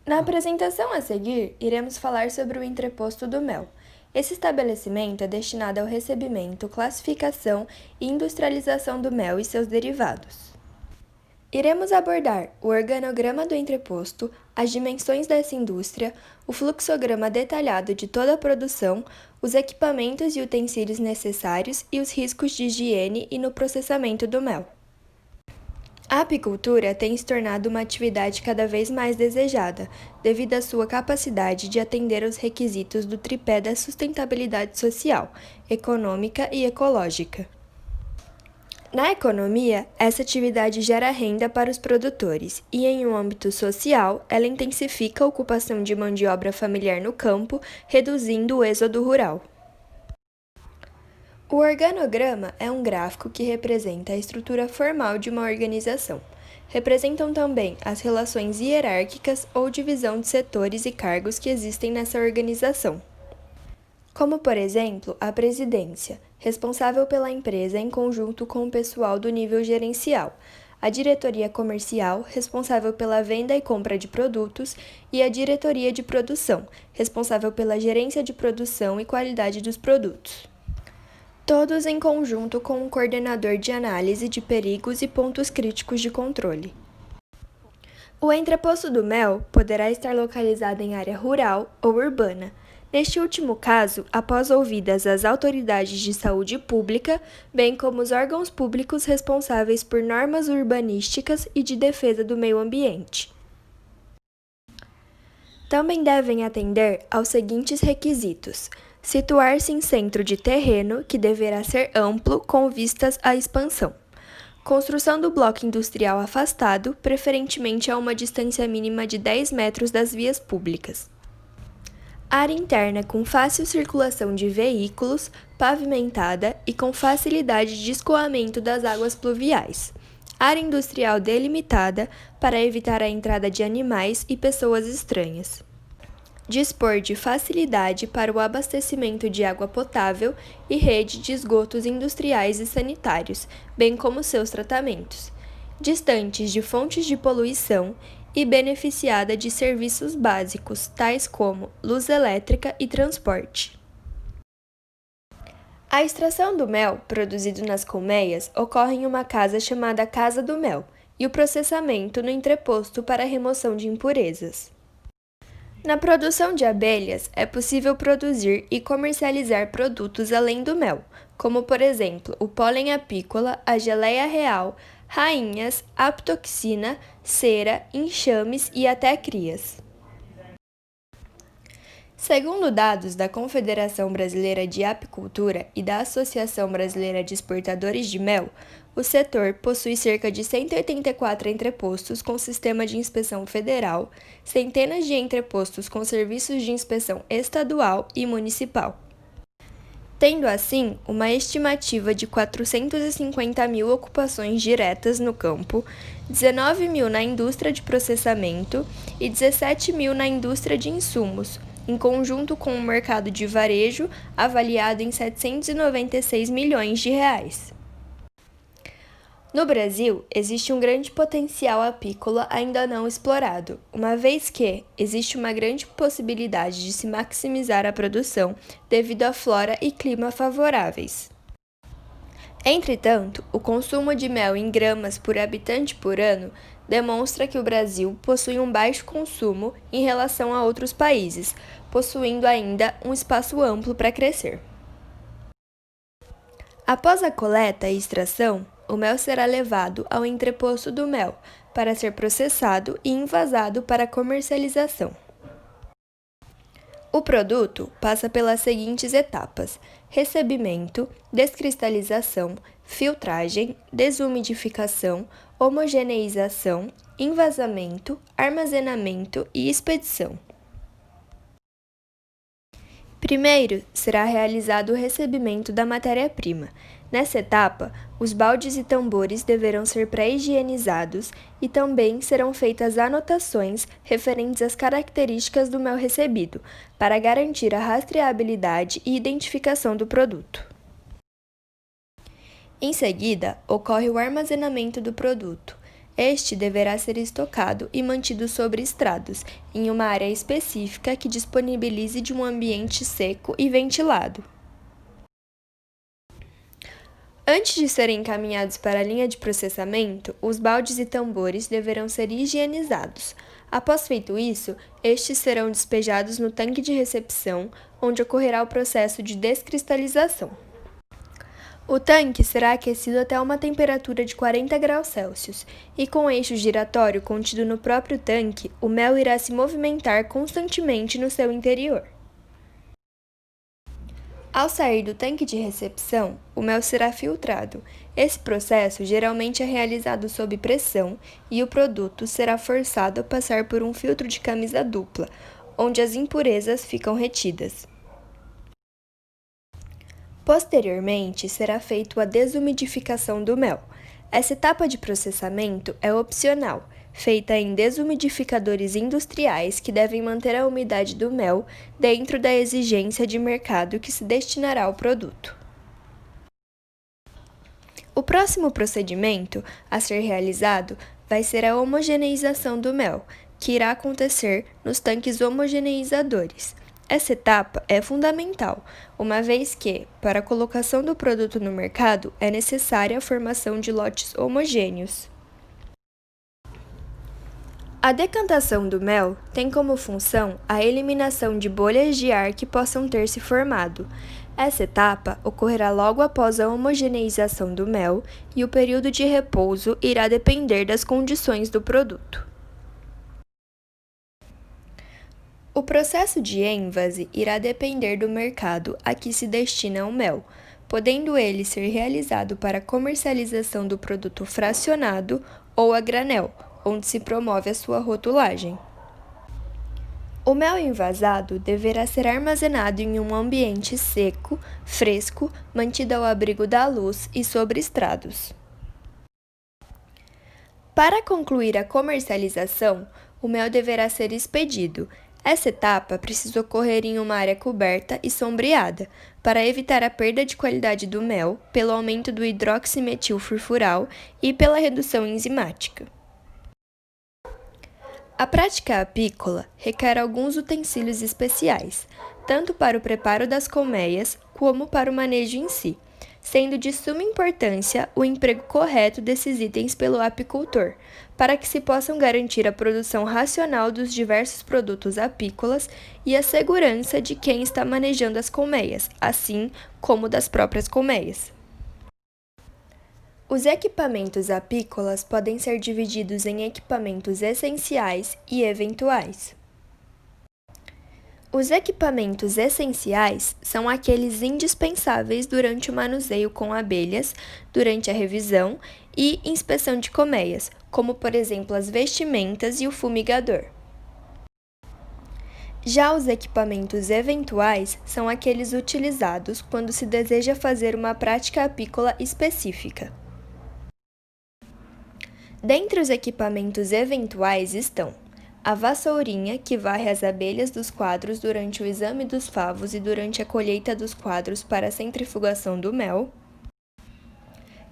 Na apresentação a seguir, iremos falar sobre o entreposto do mel. Esse estabelecimento é destinado ao recebimento, classificação e industrialização do mel e seus derivados. Iremos abordar o organograma do entreposto, as dimensões dessa indústria, o fluxograma detalhado de toda a produção, os equipamentos e utensílios necessários e os riscos de higiene e no processamento do mel. A apicultura tem se tornado uma atividade cada vez mais desejada, devido à sua capacidade de atender aos requisitos do tripé da sustentabilidade social, econômica e ecológica. Na economia, essa atividade gera renda para os produtores e, em um âmbito social, ela intensifica a ocupação de mão de obra familiar no campo, reduzindo o êxodo rural. O organograma é um gráfico que representa a estrutura formal de uma organização. Representam também as relações hierárquicas ou divisão de setores e cargos que existem nessa organização. Como, por exemplo, a presidência, responsável pela empresa em conjunto com o pessoal do nível gerencial, a diretoria comercial, responsável pela venda e compra de produtos, e a diretoria de produção, responsável pela gerência de produção e qualidade dos produtos. Todos em conjunto com um coordenador de análise de perigos e pontos críticos de controle. O entreposto do mel poderá estar localizado em área rural ou urbana. Neste último caso, após ouvidas as autoridades de saúde pública, bem como os órgãos públicos responsáveis por normas urbanísticas e de defesa do meio ambiente. Também devem atender aos seguintes requisitos: situar-se em centro de terreno, que deverá ser amplo, com vistas à expansão. Construção do bloco industrial afastado, preferentemente a uma distância mínima de 10 metros das vias públicas. Área interna com fácil circulação de veículos, pavimentada e com facilidade de escoamento das águas pluviais. Área industrial delimitada para evitar a entrada de animais e pessoas estranhas. Dispor de facilidade para o abastecimento de água potável e rede de esgotos industriais e sanitários, bem como seus tratamentos. Distantes de fontes de poluição e beneficiada de serviços básicos, tais como luz elétrica e transporte. A extração do mel, produzido nas colmeias, ocorre em uma casa chamada Casa do Mel, e o processamento no entreposto para a remoção de impurezas. Na produção de abelhas, é possível produzir e comercializar produtos além do mel, como, por exemplo, o pólen apícola, a geleia real, rainhas, aptoxina, cera, enxames e até crias. Segundo dados da Confederação Brasileira de Apicultura e da Associação Brasileira de Exportadores de Mel, o setor possui cerca de 184 entrepostos com sistema de inspeção federal, centenas de entrepostos com serviços de inspeção estadual e municipal, tendo assim uma estimativa de 450 mil ocupações diretas no campo, 19 mil na indústria de processamento e 17 mil na indústria de insumos, em conjunto com o mercado de varejo avaliado em 796 milhões de reais. No Brasil, existe um grande potencial apícola ainda não explorado, uma vez que existe uma grande possibilidade de se maximizar a produção devido à flora e clima favoráveis. Entretanto, o consumo de mel em gramas por habitante por ano demonstra que o Brasil possui um baixo consumo em relação a outros países, possuindo ainda um espaço amplo para crescer. Após a coleta e extração, o mel será levado ao entreposto do mel para ser processado e envasado para comercialização. O produto passa pelas seguintes etapas: recebimento, descristalização, filtragem, desumidificação, homogeneização, envasamento, armazenamento e expedição. Primeiro, será realizado o recebimento da matéria-prima. Nessa etapa, os baldes e tambores deverão ser pré-higienizados e também serão feitas anotações referentes às características do mel recebido, para garantir a rastreabilidade e identificação do produto. Em seguida, ocorre o armazenamento do produto. Este deverá ser estocado e mantido sobre estrados, em uma área específica que disponibilize de um ambiente seco e ventilado. Antes de serem encaminhados para a linha de processamento, os baldes e tambores deverão ser higienizados. Após feito isso, estes serão despejados no tanque de recepção, onde ocorrerá o processo de descristalização. O tanque será aquecido até uma temperatura de 40 graus Celsius, e com o eixo giratório contido no próprio tanque, o mel irá se movimentar constantemente no seu interior. Ao sair do tanque de recepção, o mel será filtrado. Esse processo geralmente é realizado sob pressão e o produto será forçado a passar por um filtro de camisa dupla, onde as impurezas ficam retidas. Posteriormente, será feita a desumidificação do mel. Essa etapa de processamento é opcional, feita em desumidificadores industriais que devem manter a umidade do mel dentro da exigência de mercado que se destinará ao produto. O próximo procedimento a ser realizado vai ser a homogeneização do mel, que irá acontecer nos tanques homogeneizadores. Essa etapa é fundamental, uma vez que, para a colocação do produto no mercado, é necessária a formação de lotes homogêneos. A decantação do mel tem como função a eliminação de bolhas de ar que possam ter se formado. Essa etapa ocorrerá logo após a homogeneização do mel e o período de repouso irá depender das condições do produto. O processo de ênvase irá depender do mercado a que se destina o mel, podendo ele ser realizado para comercialização do produto fracionado ou a granel, onde se promove a sua rotulagem. O mel envasado deverá ser armazenado em um ambiente seco, fresco, mantido ao abrigo da luz e sobre estrados. Para concluir a comercialização, o mel deverá ser expedido. Essa etapa precisa ocorrer em uma área coberta e sombreada, para evitar a perda de qualidade do mel pelo aumento do hidroximetilfurfural e pela redução enzimática. A prática apícola requer alguns utensílios especiais, tanto para o preparo das colmeias como para o manejo em si, sendo de suma importância o emprego correto desses itens pelo apicultor, para que se possam garantir a produção racional dos diversos produtos apícolas e a segurança de quem está manejando as colmeias, assim como das próprias colmeias. Os equipamentos apícolas podem ser divididos em equipamentos essenciais e eventuais. Os equipamentos essenciais são aqueles indispensáveis durante o manuseio com abelhas, durante a revisão e inspeção de colmeias, como por exemplo as vestimentas e o fumigador. Já os equipamentos eventuais são aqueles utilizados quando se deseja fazer uma prática apícola específica. Dentre os equipamentos eventuais estão a vassourinha, que varre as abelhas dos quadros durante o exame dos favos e durante a colheita dos quadros para a centrifugação do mel,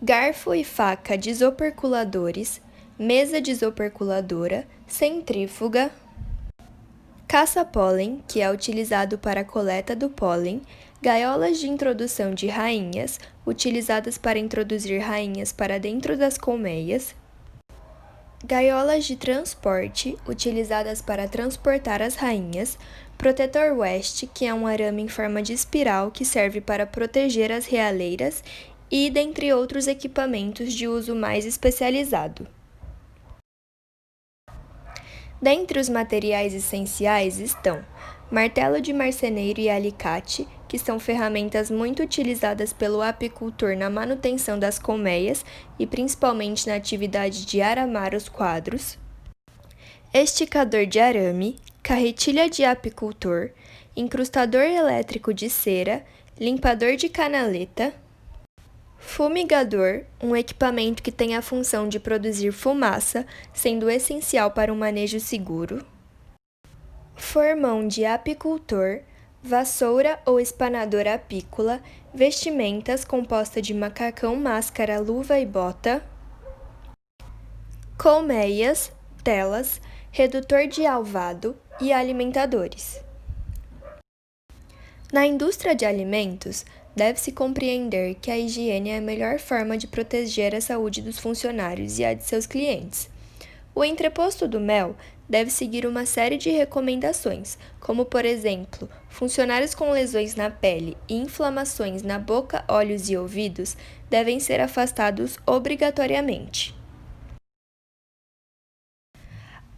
garfo e faca desoperculadores, mesa desoperculadora, centrífuga, caça-pólen, que é utilizado para a coleta do pólen, gaiolas de introdução de rainhas, utilizadas para introduzir rainhas para dentro das colmeias, gaiolas de transporte, utilizadas para transportar as rainhas, protetor West, que é um arame em forma de espiral que serve para proteger as realeiras e dentre outros equipamentos de uso mais especializado. Dentre os materiais essenciais estão martelo de marceneiro e alicate, que são ferramentas muito utilizadas pelo apicultor na manutenção das colmeias e principalmente na atividade de aramar os quadros, esticador de arame, carretilha de apicultor, incrustador elétrico de cera, limpador de canaleta, fumigador, um equipamento que tem a função de produzir fumaça, sendo essencial para um manejo seguro, formão de apicultor, vassoura ou espanador apícola, vestimentas composta de macacão, máscara, luva e bota, colmeias, telas, redutor de alvado e alimentadores. Na indústria de alimentos, deve-se compreender que a higiene é a melhor forma de proteger a saúde dos funcionários e a de seus clientes. O entreposto do mel deve seguir uma série de recomendações, como, por exemplo, funcionários com lesões na pele e inflamações na boca, olhos e ouvidos devem ser afastados obrigatoriamente.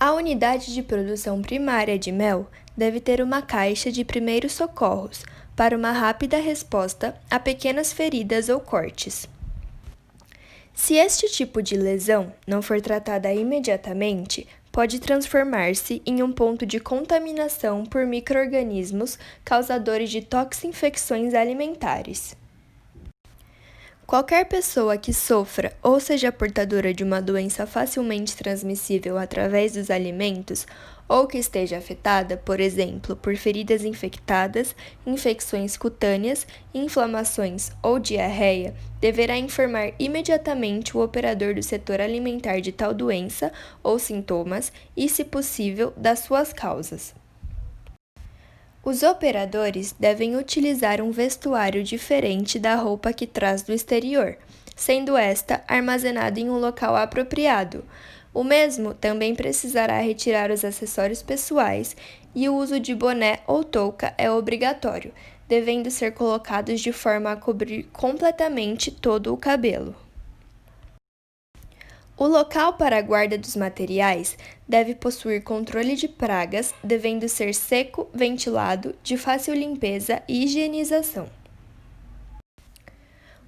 A unidade de produção primária de mel deve ter uma caixa de primeiros socorros para uma rápida resposta a pequenas feridas ou cortes. Se este tipo de lesão não for tratada imediatamente, pode transformar-se em um ponto de contaminação por micro-organismos causadores de toxinfecções alimentares. Qualquer pessoa que sofra ou seja portadora de uma doença facilmente transmissível através dos alimentos ou que esteja afetada, por exemplo, por feridas infectadas, infecções cutâneas, inflamações ou diarreia, deverá informar imediatamente o operador do setor alimentar de tal doença ou sintomas e, se possível, das suas causas. Os operadores devem utilizar um vestuário diferente da roupa que traz do exterior, sendo esta armazenada em um local apropriado. O mesmo também precisará retirar os acessórios pessoais e o uso de boné ou touca é obrigatório, devendo ser colocados de forma a cobrir completamente todo o cabelo. O local para a guarda dos materiais deve possuir controle de pragas, devendo ser seco, ventilado, de fácil limpeza e higienização.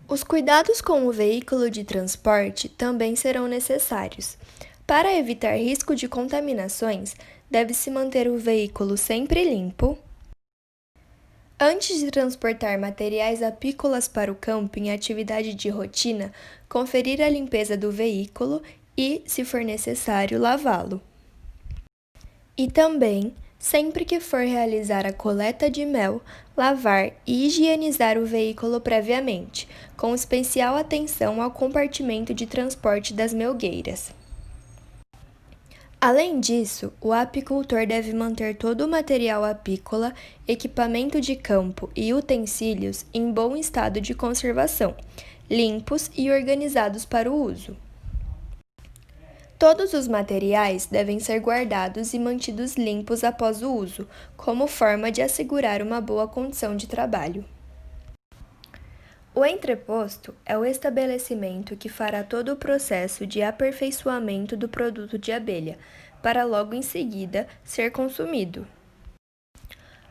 Os cuidados com o veículo de transporte também serão necessários. Para evitar risco de contaminações, deve-se manter o veículo sempre limpo. Antes de transportar materiais apícolas para o campo em atividade de rotina, conferir a limpeza do veículo e, se for necessário, lavá-lo. E também, sempre que for realizar a coleta de mel, lavar e higienizar o veículo previamente, com especial atenção ao compartimento de transporte das melgueiras. Além disso, o apicultor deve manter todo o material apícola, equipamento de campo e utensílios em bom estado de conservação, limpos e organizados para o uso. Todos os materiais devem ser guardados e mantidos limpos após o uso, como forma de assegurar uma boa condição de trabalho. O entreposto é o estabelecimento que fará todo o processo de aperfeiçoamento do produto de abelha, para logo em seguida ser consumido.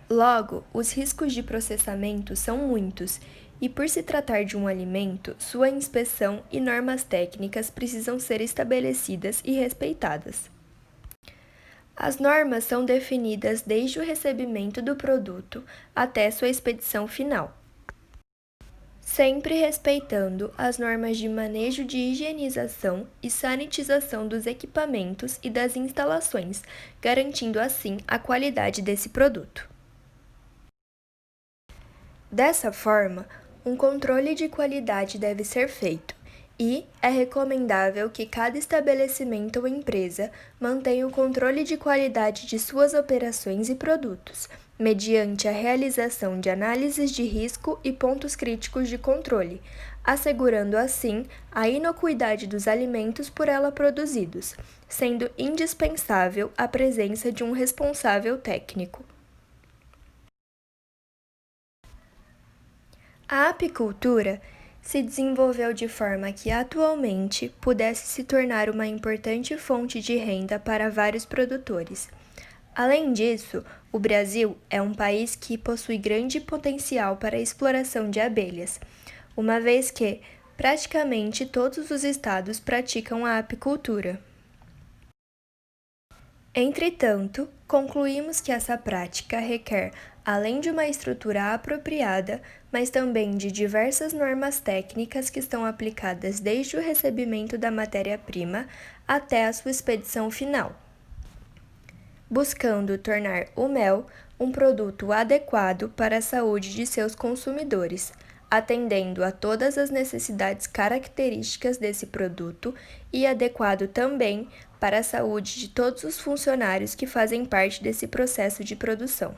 Logo, os riscos de processamento são muitos, e por se tratar de um alimento, sua inspeção e normas técnicas precisam ser estabelecidas e respeitadas. As normas são definidas desde o recebimento do produto até sua expedição final, sempre respeitando as normas de manejo de higienização e sanitização dos equipamentos e das instalações, garantindo assim a qualidade desse produto. Dessa forma, um controle de qualidade deve ser feito e é recomendável que cada estabelecimento ou empresa mantenha o controle de qualidade de suas operações e produtos, mediante a realização de análises de risco e pontos críticos de controle, assegurando assim a inocuidade dos alimentos por ela produzidos, sendo indispensável a presença de um responsável técnico. A apicultura se desenvolveu de forma que atualmente pudesse se tornar uma importante fonte de renda para vários produtores. Além disso, o Brasil é um país que possui grande potencial para a exploração de abelhas, uma vez que praticamente todos os estados praticam a apicultura. Entretanto, concluímos que essa prática requer, além de uma estrutura apropriada, mas também de diversas normas técnicas que estão aplicadas desde o recebimento da matéria-prima até a sua expedição final, buscando tornar o mel um produto adequado para a saúde de seus consumidores, atendendo a todas as necessidades características desse produto e adequado também para a saúde de todos os funcionários que fazem parte desse processo de produção.